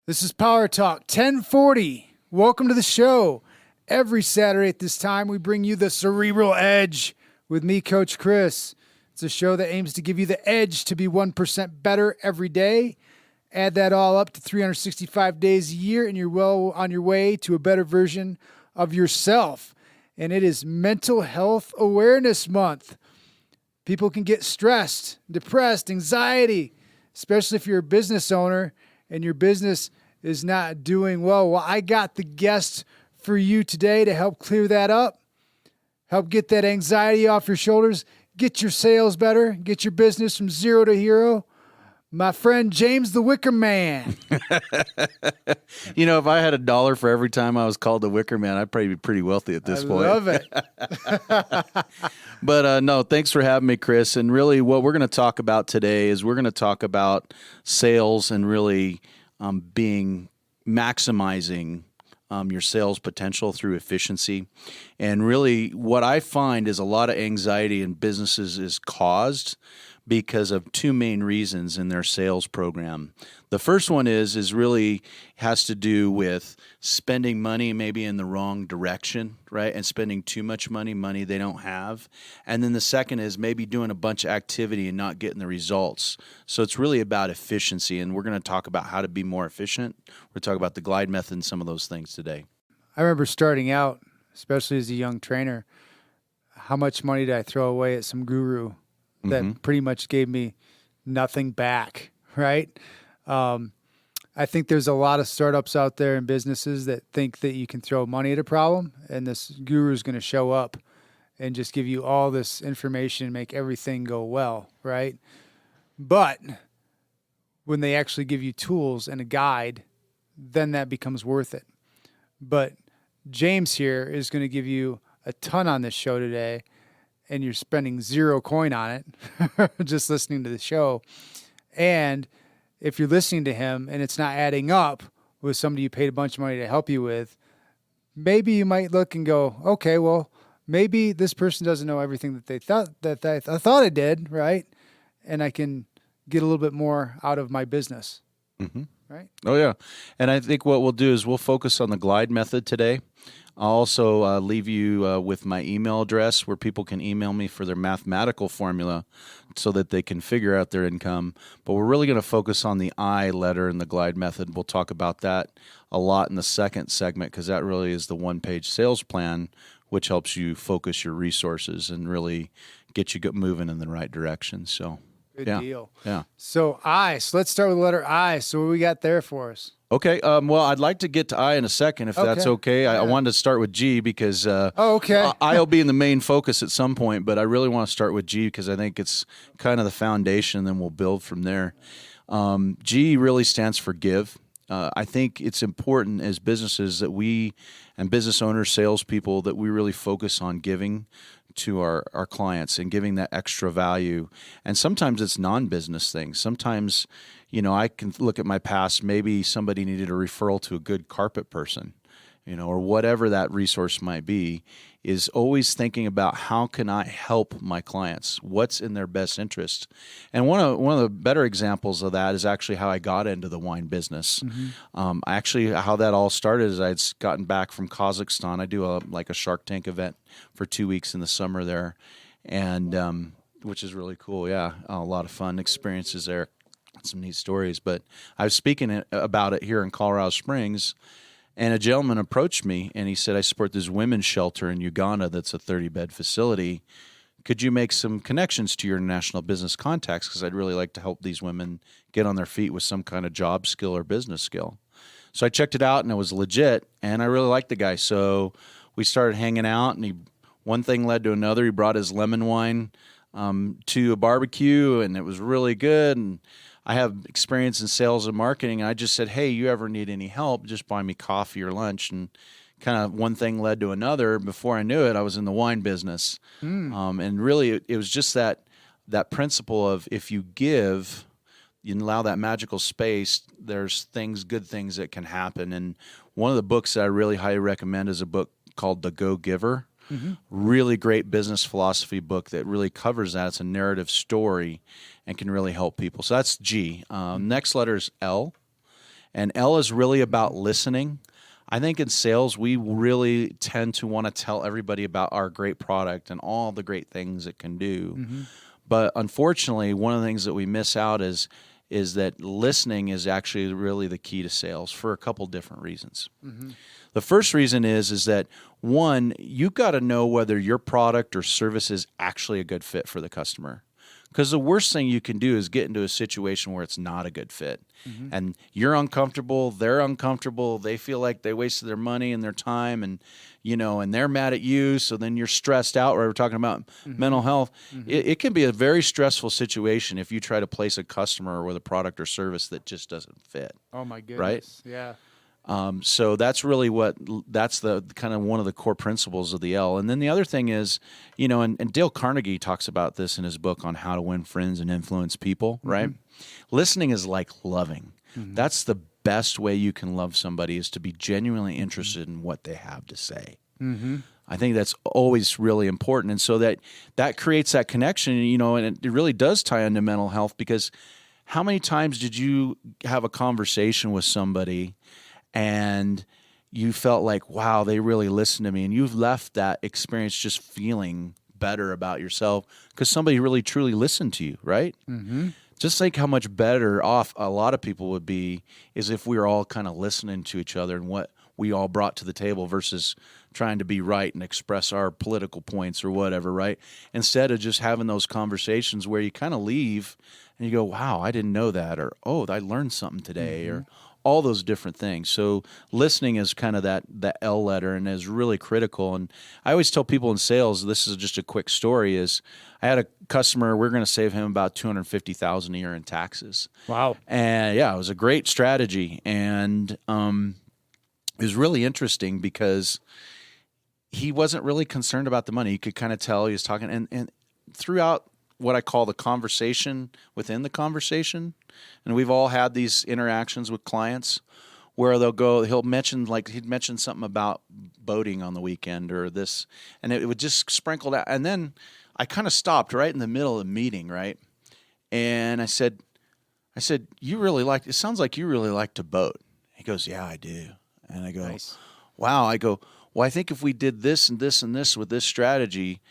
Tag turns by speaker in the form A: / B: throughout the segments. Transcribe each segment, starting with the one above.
A: This is Power Talk 1040. Welcome to the show. Every Saturday at this time, we bring you the Cerebral Edge with me, Coach Chris. It's a show that aims to give you the edge to be 1% better every day. Add that all up to 365 days a year, and you're well on your way to a better version of yourself. And it is Mental Health Awareness Month. People can get stressed, depressed, anxiety, especially if you're a business owner and your business is not doing well. Well, I got the guest for you today to help clear that up, help get that anxiety off your shoulders, get your sales better, get your business from zero to hero. My friend James the Wicker Man.
B: You know, if I had $1 for every time I was called the Wicker Man, I'd probably be pretty wealthy at this point.
A: I love it.
B: But no, thanks for having me, Chris. And really what we're going to talk about today is we're going to talk about sales and really maximizing your sales potential through efficiency. And really what I find is a lot of anxiety in businesses is caused because of two main reasons in their sales program. The first one is really has to do with spending money maybe in the wrong direction, right? And spending too much money they don't have. And then the second is maybe doing a bunch of activity and not getting the results. So it's really about efficiency, and we're going to talk about how to be more efficient. We're talking about the glide method and some of those things today.
A: I remember starting out, especially as a young trainer, how much money did I throw away at some guru that pretty much gave me nothing back, right? I think there's a lot of startups out there and businesses that think that you can throw money at a problem and this guru is going to show up and just give you all this information and make everything go well, right? But when they actually give you tools and a guide, then that becomes worth it. But James here is going to give you a ton on this show today, and you're spending 0 coin on it, just listening to the show. And if you're listening to him and it's not adding up with somebody you paid a bunch of money to help you with, maybe you might look and go, okay, well, maybe this person doesn't know everything that I thought it did, right? And I can get a little bit more out of my business, right?
B: Oh, yeah. And I think what we'll do is we'll focus on the glide method today. I'll also leave you with my email address where people can email me for their mathematical formula so that they can figure out their income. But we're really going to focus on the I letter in the glide method. We'll talk about that a lot in the second segment because that really is the one-page sales plan, which helps you focus your resources and really get you moving in the right direction. So,
A: Good deal.
B: Yeah.
A: So let's start with the letter I. So what we got there for us?
B: Okay. Well, I'd like to get to I in a second, if that's okay. I wanted to start with G because
A: okay.
B: I will be in the main focus at some point, but I really want to start with G because I think it's kind of the foundation, and then we'll build from there. G really stands for give. I think it's important as businesses that we, and business owners, salespeople, that we really focus on giving to our clients and giving that extra value. And sometimes it's non-business things. Sometimes, I can look at my past, maybe somebody needed a referral to a good carpet person, or whatever that resource might be, is always thinking about how can I help my clients? What's in their best interest? And one of the better examples of that is actually how I got into the wine business. How that all started is I'd gotten back from Kazakhstan. I do a Shark Tank event for 2 weeks in the summer there, and which is really cool. Yeah, a lot of fun experiences there, some neat stories. But I was speaking about it here in Colorado Springs, and a gentleman approached me, and he said, I support this women's shelter in Uganda that's a 30-bed facility. Could you make some connections to your international business contacts? Because I'd really like to help these women get on their feet with some kind of job skill or business skill. So I checked it out, and it was legit, and I really liked the guy. So we started hanging out, and one thing led to another. He brought his lemon wine to a barbecue, and it was really good, and I have experience in sales and marketing, and I just said, hey, you ever need any help, just buy me coffee or lunch. And kind of one thing led to another. Before I knew it, I was in the wine business. And really, it was just that principle of if you give, you allow that magical space, there's good things that can happen. And one of the books that I really highly recommend is a book called The Go-Giver. Really great business philosophy book that really covers that. It's a narrative story and can really help people. So that's G. Next letter is L. And L is really about listening. I think in sales, we really tend to want to tell everybody about our great product and all the great things it can do.
A: Mm-hmm.
B: But unfortunately, one of the things that we miss out is that listening is actually really the key to sales for a couple different reasons.
A: Mm-hmm.
B: The first reason is that, one, you've got to know whether your product or service is actually a good fit for the customer. Because the worst thing you can do is get into a situation where it's not a good fit.
A: Mm-hmm.
B: And you're uncomfortable, they're uncomfortable, they feel like they wasted their money and their time, and and they're mad at you, so then you're stressed out. Right? We're talking about mental health.
A: Mm-hmm.
B: It can be a very stressful situation if you try to place a customer with a product or service that just doesn't fit.
A: Oh my goodness.
B: Right?
A: Yeah.
B: So that's really that's the kind of one of the core principles of the L. And then the other thing is, and Dale Carnegie talks about this in his book on how to win friends and influence people, right? Listening is like loving. That's the best way you can love somebody, is to be genuinely interested in what they have to say. I think that's always really important. And so that creates that connection, and it really does tie into mental health, because how many times did you have a conversation with somebody and you felt like, wow, they really listened to me, and you've left that experience just feeling better about yourself because somebody really truly listened to you, right? Just think how much better off a lot of people would be is if we were all kind of listening to each other and what we all brought to the table versus trying to be right and express our political points or whatever, right? Instead of just having those conversations where you kind of leave and you go, wow, I didn't know that, or, oh, I learned something today, or all those different things. So listening is kind of that L letter and is really critical. And I always tell people in sales, this is just a quick story, is I had a customer, we're going to save him about $250,000 a year in taxes.
A: Wow.
B: And yeah, it was a great strategy. And it was really interesting because he wasn't really concerned about the money. You could kind of tell he was talking, and throughout what I call the conversation within the conversation, and we've all had these interactions with clients where he'll mention, like he'd mentioned something about boating on the weekend or this, and it would just sprinkle out. And then I kind of stopped right in the middle of the meeting, right? And I said, it sounds like you really like to boat. He goes, yeah, I do. And I go,
A: Nice.
B: Wow. I go, well, I think if we did this and this and this with this strategy,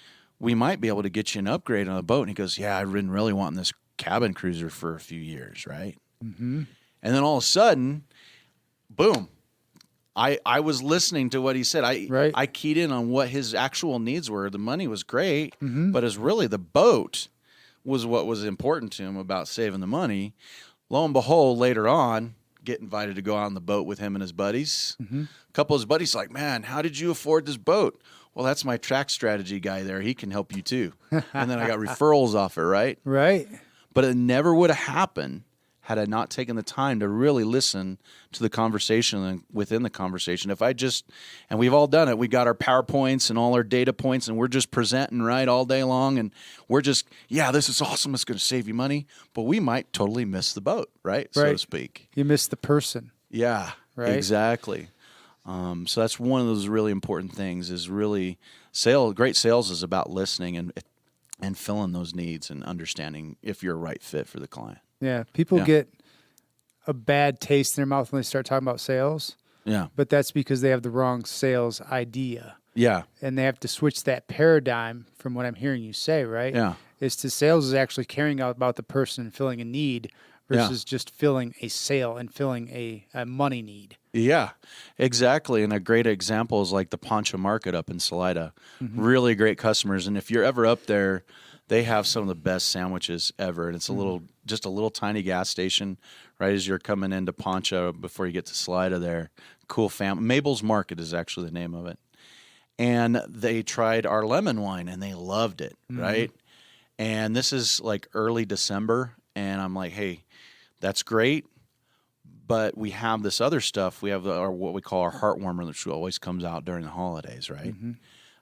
B: we might be able to get you an upgrade on a boat. And he goes, yeah, I've been really wanting this cabin cruiser for a few years, right? And then all of a sudden, boom, I was listening to what he said. I keyed in on what his actual needs were. The money was great, but it's really the boat was what was important to him about saving the money. Lo and behold, later on, get invited to go out on the boat with him and his buddies. A couple of his buddies like, man, how did you afford this boat? Well, that's my track strategy guy there. He can help you too. And then I got referrals off it, right?
A: Right.
B: But it never would have happened had I not taken the time to really listen to the conversation and within the conversation. If I just, and we've all done it, we got our PowerPoints and all our data points and we're just presenting, right, all day long. And we're just, yeah, this is awesome. It's going to save you money. But we might totally miss the boat, right? So to speak.
A: You miss the person.
B: Yeah,
A: right?
B: Exactly. So that's one of those really important things is really great sales is about listening and filling those needs and understanding if you're a right fit for the client.
A: Yeah. People get a bad taste in their mouth when they start talking about sales.
B: Yeah.
A: But that's because they have the wrong sales idea.
B: Yeah.
A: And they have to switch that paradigm from what I'm hearing you say, right?
B: Yeah.
A: Is to sales is actually caring out about the person and filling a need versus just filling a sale and filling a money need.
B: Yeah, exactly. And a great example is like the Pancha Market up in Salida. Really great customers. And if you're ever up there, they have some of the best sandwiches ever. And it's just a little tiny gas station right as you're coming into Pancha before you get to Salida there. Cool family. Mabel's Market is actually the name of it. And they tried our lemon wine and they loved it, right? And this is like early December. And I'm like, hey, that's great. But we have this other stuff. We have what we call our heart warmer, which always comes out during the holidays, right?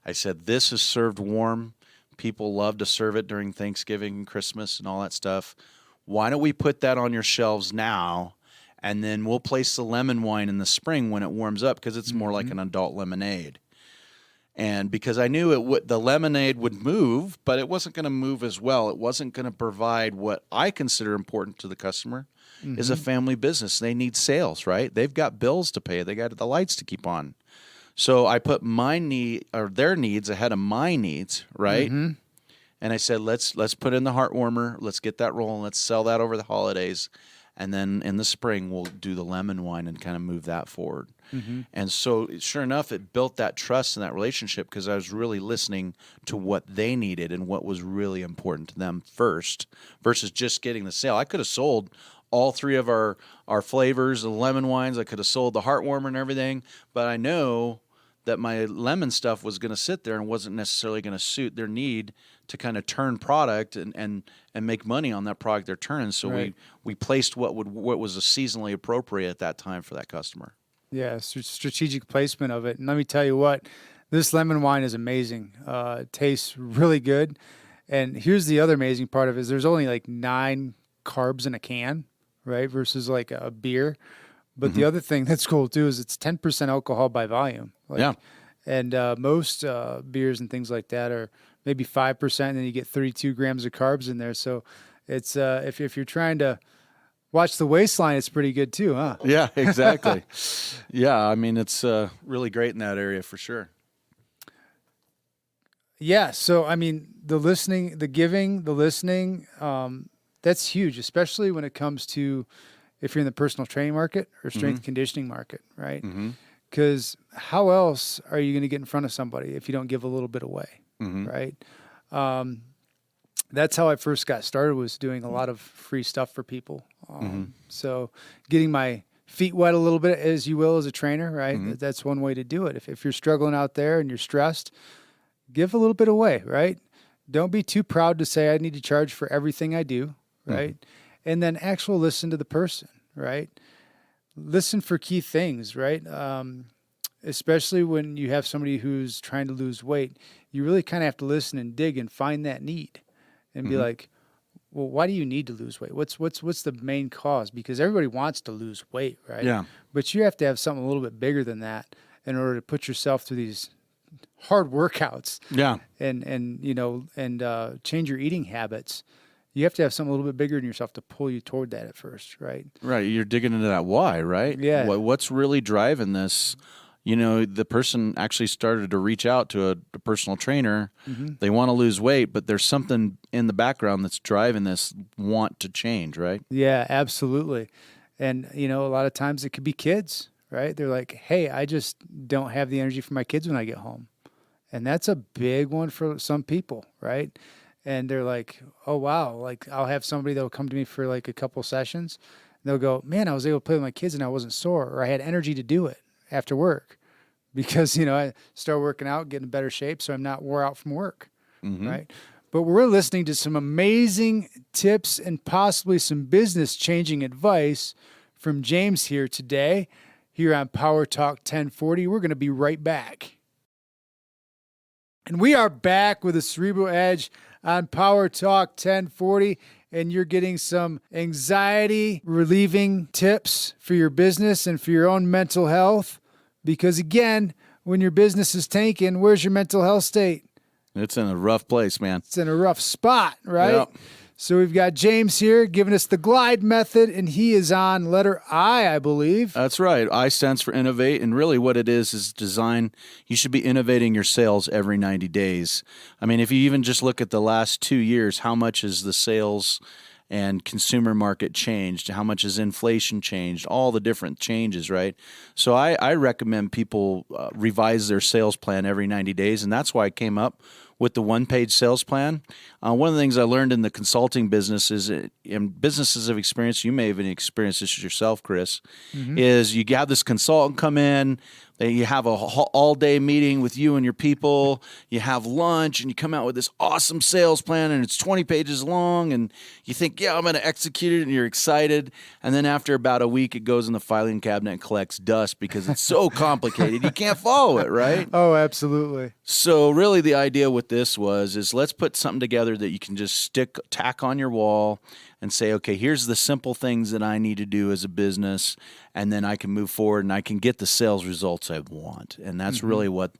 B: I said, this is served warm. People love to serve it during Thanksgiving and Christmas and all that stuff. Why don't we put that on your shelves now, and then we'll place the lemon wine in the spring when it warms up because it's more like an adult lemonade. And because I knew the lemonade would move, but it wasn't going to move as well. It wasn't going to provide what I consider important to the customer is a family business. They need sales, right? They've got bills to pay. They got the lights to keep on. So I put their needs ahead of my needs, right? And I said, let's put in the heart warmer. Let's get that rolling. Let's sell that over the holidays. And then in the spring, we'll do the lemon wine and kind of move that forward. And so sure enough, it built that trust and that relationship because I was really listening to what they needed and what was really important to them first versus just getting the sale. I could have sold all three of our flavors, the lemon wines. I could have sold the heart warmer and everything, but I know that my lemon stuff was going to sit there and wasn't necessarily going to suit their need to kind of turn product and make money on that product they're turning. So we placed what was seasonally appropriate at that time for that customer.
A: Yeah, strategic placement of it. And let me tell you what, this lemon wine is amazing. It tastes really good. And here's the other amazing part of it is there's only like 9 carbs in a can, right? Versus like a beer. But the other thing that's cool too is it's 10% alcohol by volume. And most beers and things like that are maybe 5%, and then you get 32 grams of carbs in there. So it's if you're trying to watch the waistline, it's pretty good too, huh?
B: Yeah, exactly. Yeah, I mean, it's really great in that area for sure.
A: Yeah, so I mean, the listening, the giving, the listening, that's huge, especially when it comes to if you're in the personal training market or strength conditioning market, right? Because how else are you going to get in front of somebody if you don't give a little bit away, right? That's how I first got started, was doing a lot of free stuff for people. So getting my feet wet a little bit, as you will, as a trainer, right? That's one way to do it. If you're struggling out there and you're stressed, give a little bit away, right? Don't be too proud to say, I need to charge for everything I do, right? And then actually listen to the person, right? Listen for key things, right? Especially when you have somebody who's trying to lose weight, you really kind of have to listen and dig and find that need and be like, well, why do you need to lose weight? What's the main cause? Because everybody wants to lose weight, right?
B: Yeah.
A: But you have to have something a little bit bigger than that in order to put yourself through these hard workouts.
B: Yeah.
A: And change your eating habits. You have to have something a little bit bigger than yourself to pull you toward that at first, right?
B: Right. You're digging into that why, right?
A: Yeah.
B: What's really driving this? You know, the person actually started to reach out to a personal trainer. They want to lose weight, but there's something in the background that's driving this want to change, right?
A: Yeah, absolutely. And, a lot of times it could be kids, right? They're like, hey, I just don't have the energy for my kids when I get home. And that's a big one for some people, right? And they're like, oh, wow. Like, I'll have somebody that'll come to me for like a couple sessions. And they'll go, man, I was able to play with my kids and I wasn't sore, or I had energy to do it after work because, I start working out, getting in better shape, so I'm not wore out from work, right? But we're listening to some amazing tips and possibly some business-changing advice from James here today, here on Power Talk 1040. We're going to be right back. And we are back with a Cerebral Edge on Power Talk 1040, and you're getting some anxiety-relieving tips for your business and for your own mental health. Because, again, when your business is tanking, where's your mental health state?
B: It's in a rough place, man.
A: It's in a rough spot, right?
B: Yep.
A: So we've got James here giving us the glide method, and he is on letter I believe.
B: That's right. I stands for innovate, and really what it is design. You should be innovating your sales every 90 days. I mean, if you even just look at the last 2 years, how much has the sales and consumer market changed? How much has inflation changed? All the different changes, right? So I recommend people revise their sales plan every 90 days, and that's why I came up with the one-page sales plan. One of the things I learned in the consulting business is, in businesses of experience, you may have experienced this yourself, Chris, is you have this consultant come in, you have a all-day meeting with you and your people, you have lunch, and you come out with this awesome sales plan, and it's 20 pages long, and you think, yeah, I'm going to execute it, and you're excited, and then after about a week, it goes in the filing cabinet and collects dust because it's so complicated, you can't follow it, right?
A: Oh, absolutely.
B: So really the idea with this is let's put something together that you can just tack on your wall and say, okay, here's the simple things that I need to do as a business, and then I can move forward and I can get the sales results I want. And that's really what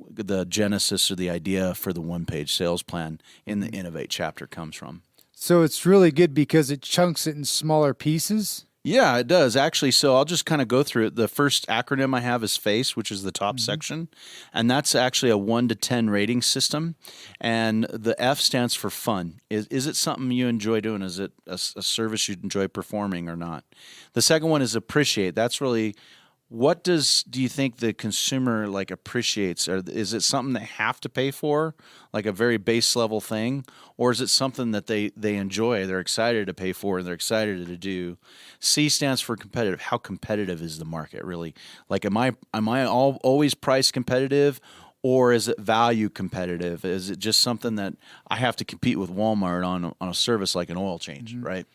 B: the genesis or the idea for the one-page sales plan in the Innovate chapter comes from.
A: So it's really good because it chunks it in smaller pieces.
B: Yeah, it does actually. So I'll just kind of go through it. The first acronym I have is FACE, which is the top section. And that's actually a 1 to 10 rating system. And the F stands for fun. Is it something you enjoy doing? Is it a service you enjoy performing or not? The second one is appreciate. That's really, what do you think the consumer like appreciates? Or is it something they have to pay for, like a very base level thing? Or is it something that they enjoy, they're excited to pay for, and they're excited to do? C stands for competitive. How competitive is the market really? Like, am I always price competitive, or is it value competitive? Is it just something that I have to compete with Walmart on a service like an oil change, right?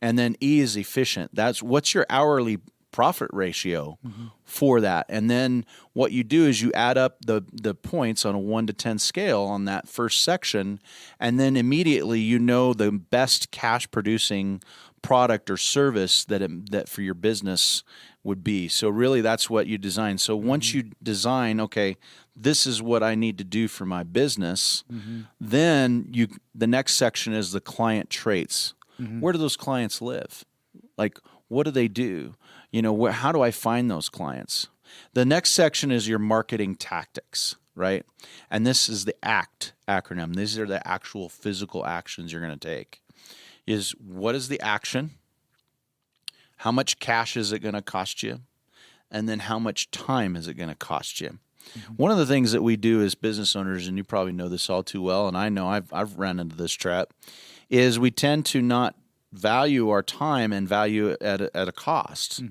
B: And then E is efficient. That's what's your hourly profit ratio for that. And then what you do is you add up the points on a 1 to 10 scale on that first section, and then immediately you know the best cash producing product or service that for your business would be. So really that's what you design. So once you design, okay, this is what I need to do for my business, then the next section is the client traits. Where do those clients live? Like, what do they do? You know, how do I find those clients? The next section is your marketing tactics, right? And this is the ACT acronym. These are the actual physical actions you're going to take. Is what is the action? How much cash is it going to cost you? And then how much time is it going to cost you? One of the things that we do as business owners, and you probably know this all too well, and I know I've run into this trap, is we tend to not value our time and value it at a cost.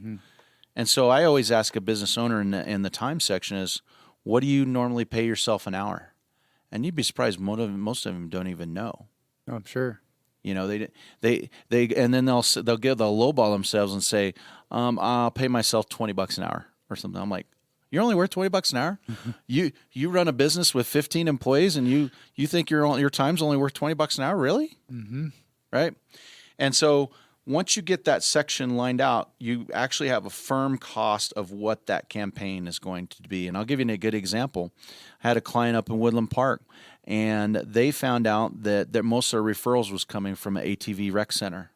B: And so I always ask a business owner in the time section is, what do you normally pay yourself an hour? And you'd be surprised, most of them don't even know.
A: Oh, I'm sure.
B: You know, they and then they'll lowball themselves and say, I'll pay myself $20 an hour or something. I'm like, you're only worth $20 an hour? You run a business with 15 employees and you think your time's only worth $20 an hour? Really? Right? And so once you get that section lined out, you actually have a firm cost of what that campaign is going to be. And I'll give you a good example. I had a client up in Woodland Park, and they found out that most of their referrals was coming from an ATV rec center.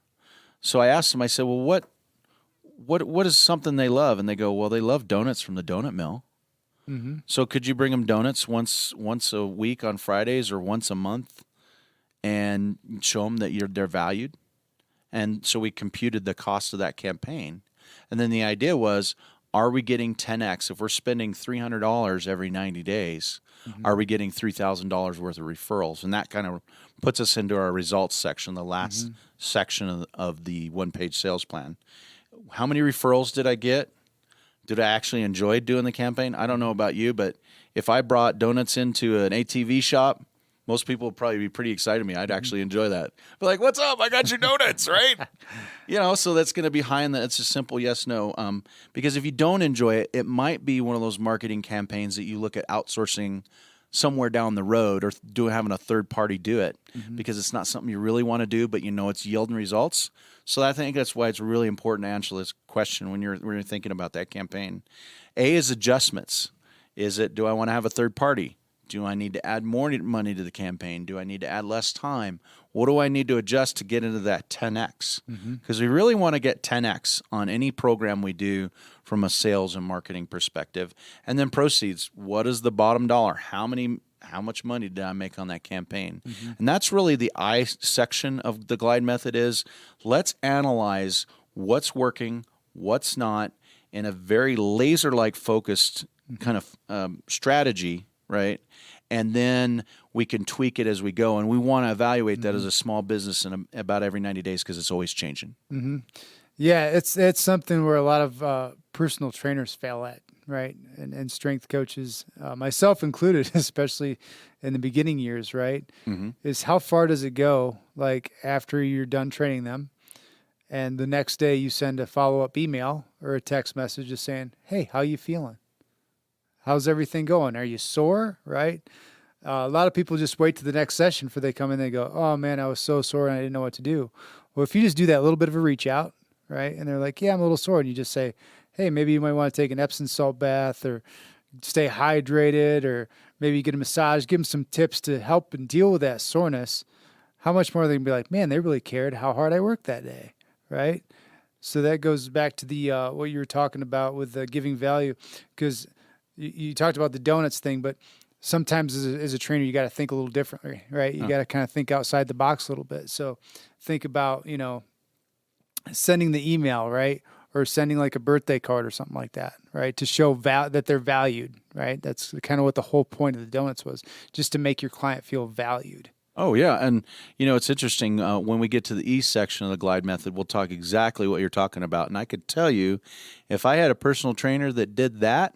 B: So I asked them, I said, well, what is something they love? And they go, well, they love donuts from the donut mill. So could you bring them donuts once a week on Fridays or once a month and show them that they're valued? And so we computed the cost of that campaign. And then the idea was, are we getting 10x? If we're spending $300 every 90 days, are we getting $3,000 worth of referrals? And that kind of puts us into our results section, the last section of the one-page sales plan. How many referrals did I get? Did I actually enjoy doing the campaign? I don't know about you, but if I brought donuts into an ATV shop, most people would probably be pretty excited to me. I'd actually enjoy that. But like, what's up? I got your donuts, right? So that's going to be high in that. It's a simple yes, no. Because if you don't enjoy it, it might be one of those marketing campaigns that you look at outsourcing somewhere down the road or having a third party do it because it's not something you really want to do, but you know it's yielding results. So I think that's why it's really important to answer this question when you're thinking about that campaign. A is adjustments. Do I want to have a third party? Do I need to add more money to the campaign? Do I need to add less time? What do I need to adjust to get into that 10x? Because we really want to get 10x on any program we do from a sales and marketing perspective. And then proceeds. What is the bottom dollar? How much money did I make on that campaign? And that's really the I section of the glide method is, let's analyze what's working, what's not, in a very laser-like focused kind of strategy, right? And then we can tweak it as we go. And we want to evaluate that as a small business in about every 90 days because it's always changing.
A: Yeah, it's something where a lot of personal trainers fail at, right? And strength coaches, myself included, especially in the beginning years, right? Is how far does it go, like after you're done training them, and the next day you send a follow-up email or a text message just saying, hey, how you feeling? How's everything going? Are you sore, right? A lot of people just wait to the next session before they come in and they go, oh, man, I was so sore and I didn't know what to do. Well, if you just do that little bit of a reach out, right, and they're like, yeah, I'm a little sore, and you just say, hey, maybe you might want to take an Epsom salt bath or stay hydrated, or maybe get a massage, give them some tips to help and deal with that soreness, how much more they can be like, man, they really cared how hard I worked that day, right? So that goes back to the what you were talking about with giving value, because you talked about the donuts thing, but sometimes as a trainer, you got to think a little differently, right? You got to kind of think outside the box a little bit. So think about, sending the email, right? Or sending like a birthday card or something like that, right? To show that they're valued, right? That's kind of what the whole point of the donuts was, just to make your client feel valued.
B: Oh, yeah. And, it's interesting. When we get to the E section of the glide method, we'll talk exactly what you're talking about. And I could tell you, if I had a personal trainer that did that,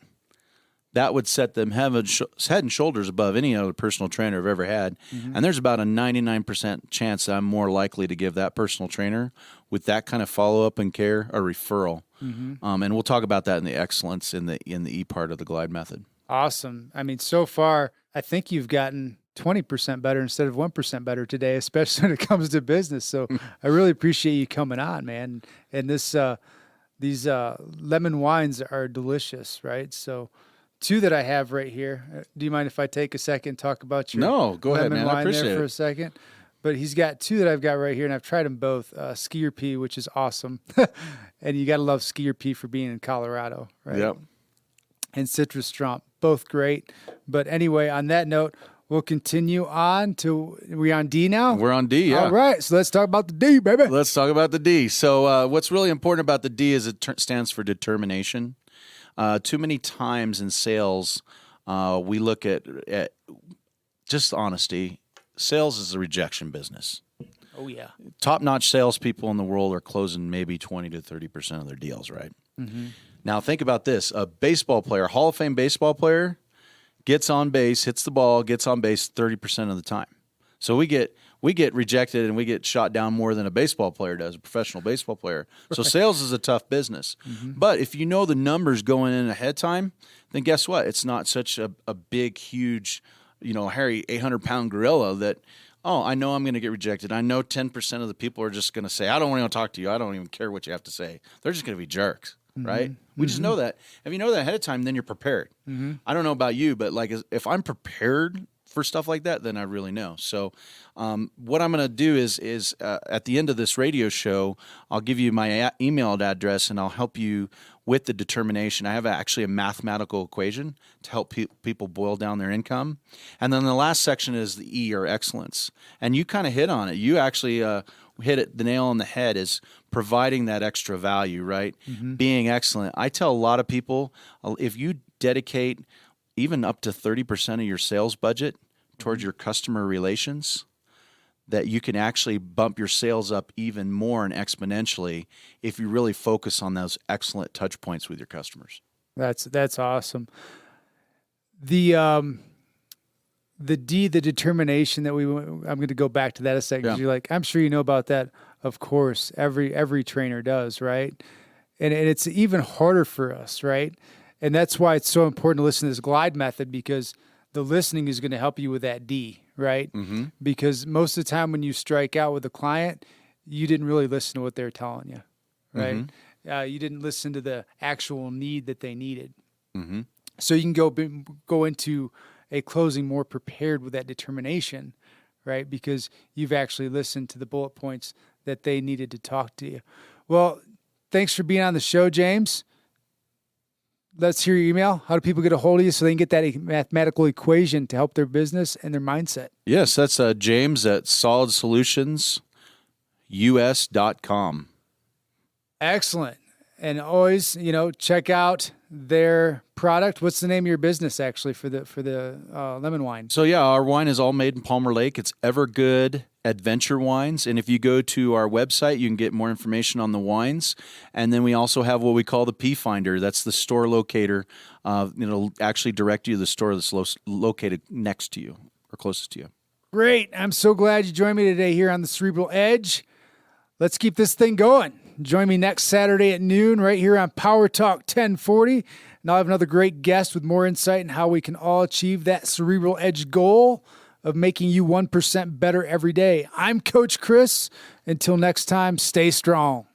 B: that would set them head and shoulders above any other personal trainer I've ever had. Mm-hmm. And there's about a 99% chance that I'm more likely to give that personal trainer with that kind of follow-up and care a referral. Mm-hmm. And we'll talk about that in the excellence in the E part of the glide method.
A: Awesome. I mean, so far, I think you've gotten 20% better instead of 1% better today, especially when it comes to business. So I really appreciate you coming on, man. And these lemon wines are delicious, right? So 2 that I have right here. Do you mind if I take a second and talk about your
B: No, go ahead, man. I appreciate
A: there for
B: it.
A: a second? But he's got 2 that I've got right here, and I've tried them both. Skier Pea, which is awesome. And you got to love Skier Pea for being in Colorado, right?
B: Yep.
A: And Citrus Strump, both great. But anyway, on that note, we'll continue on to, are we on D now?
B: We're on D, yeah.
A: All right, so let's talk about the D, baby.
B: Let's talk about the D. So what's really important about the D is it stands for determination. Too many times in sales, we look at just honesty. Sales is a rejection business.
A: Oh, yeah.
B: Top-notch salespeople in the world are closing maybe 20 to 30% of their deals, right? Mm-hmm. Now, think about this. A baseball player, Hall of Fame baseball player, gets on base, hits the ball, gets on base 30% of the time. So we get rejected and we get shot down more than a baseball player does, a professional baseball player. So sales is a tough business. Mm-hmm. But if you know the numbers going in ahead of time, then guess what? It's not such a big, huge, hairy 800-pound gorilla that, I know I'm going to get rejected. I know 10% of the people are just going to say, I don't want to talk to you. I don't even care what you have to say. They're just going to be jerks, mm-hmm. right? We just know that. If you know that ahead of time, then you're prepared. Mm-hmm. I don't know about you, but like if I'm prepared for stuff like that, then I really know. So what I'm going to do is at the end of this radio show, I'll give you my email address and I'll help you with the determination. I have actually a mathematical equation to help people boil down their income. And then the last section is the E, or excellence. And you kind of hit on it. You actually hit it the nail on the head, is providing that extra value, right? Mm-hmm. Being excellent. I tell a lot of people, if you dedicate even up to 30% of your sales budget towards your customer relations, that you can actually bump your sales up even more and exponentially if you really focus on those excellent touch points with your customers.
A: That's awesome. The D, the determination that I'm going to go back to that a second. Yeah. You're like, I'm sure you know about that. Of course, every trainer does, right? And it's even harder for us, right? And that's why it's so important to listen to this glide method, because the listening is going to help you with that D, right? Mm-hmm. Because most of the time when you strike out with a client, you didn't really listen to what they're telling you, right? Mm-hmm. You didn't listen to the actual need that they needed. Mm-hmm. So you can go into a closing more prepared with that determination, right? Because you've actually listened to the bullet points that they needed to talk to you. Well, thanks for being on the show, James. Let's hear your email. How do people get a hold of you so they can get that mathematical equation to help their business and their mindset?
B: Yes, that's James at solidsolutionsus.com.
A: Excellent. And always, check out their product. What's the name of your business actually for the lemon wine?
B: So yeah, our wine is all made in Palmer Lake. It's Evergood Adventure Wines. And if you go to our website, you can get more information on the wines. And then we also have what we call the P Finder. That's the store locator. It'll actually direct you to the store that's located next to you or closest to you.
A: Great. I'm so glad you joined me today here on the Cerebral Edge. Let's keep this thing going. Join me next Saturday at noon right here on Power Talk 1040. And I'll have another great guest with more insight on how we can all achieve that Cerebral Edge goal of making you 1% better every day. I'm Coach Chris. Until next time, stay strong.